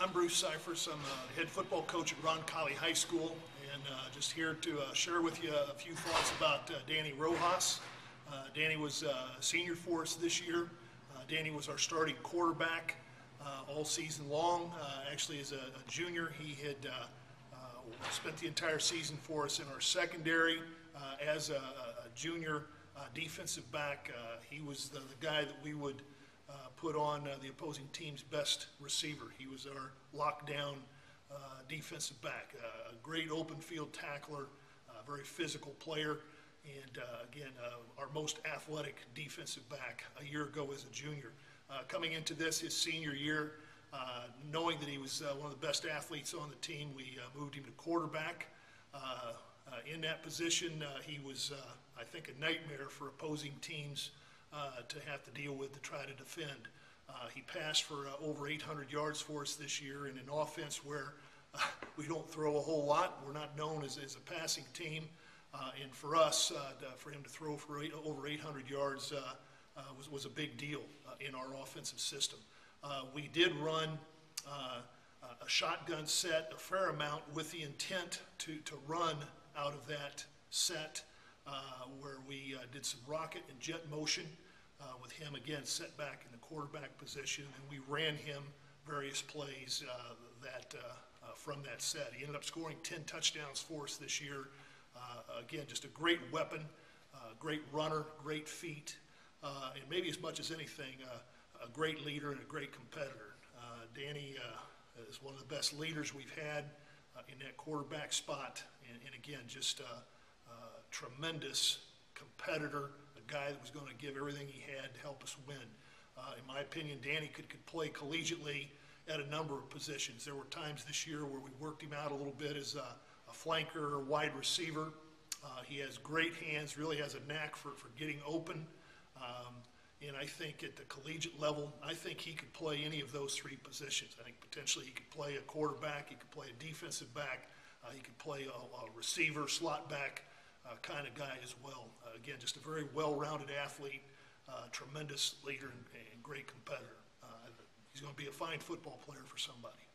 I'm Bruce Scifres. I'm the head football coach at Roncalli High School, and just here to share with you a few thoughts about Danny Rojas. Danny was a senior for us this year. Danny was our starting quarterback all season long. Actually, as a junior, he had spent the entire season for us in our secondary as a junior defensive back. He was the guy that we would put on the opposing team's best receiver. He was our lockdown defensive back, a great open field tackler, a very physical player, and again, our most athletic defensive back a year ago as a junior. Coming into his senior year, knowing that he was one of the best athletes on the team, we moved him to quarterback. In that position, he was, I think, a nightmare for opposing teams to have to deal with to try to defend. He passed for over 800 yards for us this year in an offense where we don't throw a whole lot. We're not known as a passing team, and for us, for him to throw for over 800 yards was a big deal in our offensive system. We did run a shotgun set a fair amount with the intent to run out of that set, where we did some rocket and jet motion with him, again, set back in the quarterback position, and we ran him various plays from that set. He ended up scoring 10 touchdowns for us this year. Again, just a great weapon, great runner, great feet, and maybe as much as anything, a great leader and a great competitor. Danny is one of the best leaders we've had in that quarterback spot, and again, just tremendous competitor, a guy that was going to give everything he had to help us win. In my opinion, Danny could play collegiately at a number of positions. There were times this year where we worked him out a little bit as a flanker or wide receiver. He has great hands, really has a knack for getting open. And I think at the collegiate level, I think he could play any of those three positions. I think potentially he could play a quarterback, he could play a defensive back, he could play a receiver, slot back kind of guy as well. Again, just a very well-rounded athlete, tremendous leader, and great competitor. He's going to be a fine football player for somebody.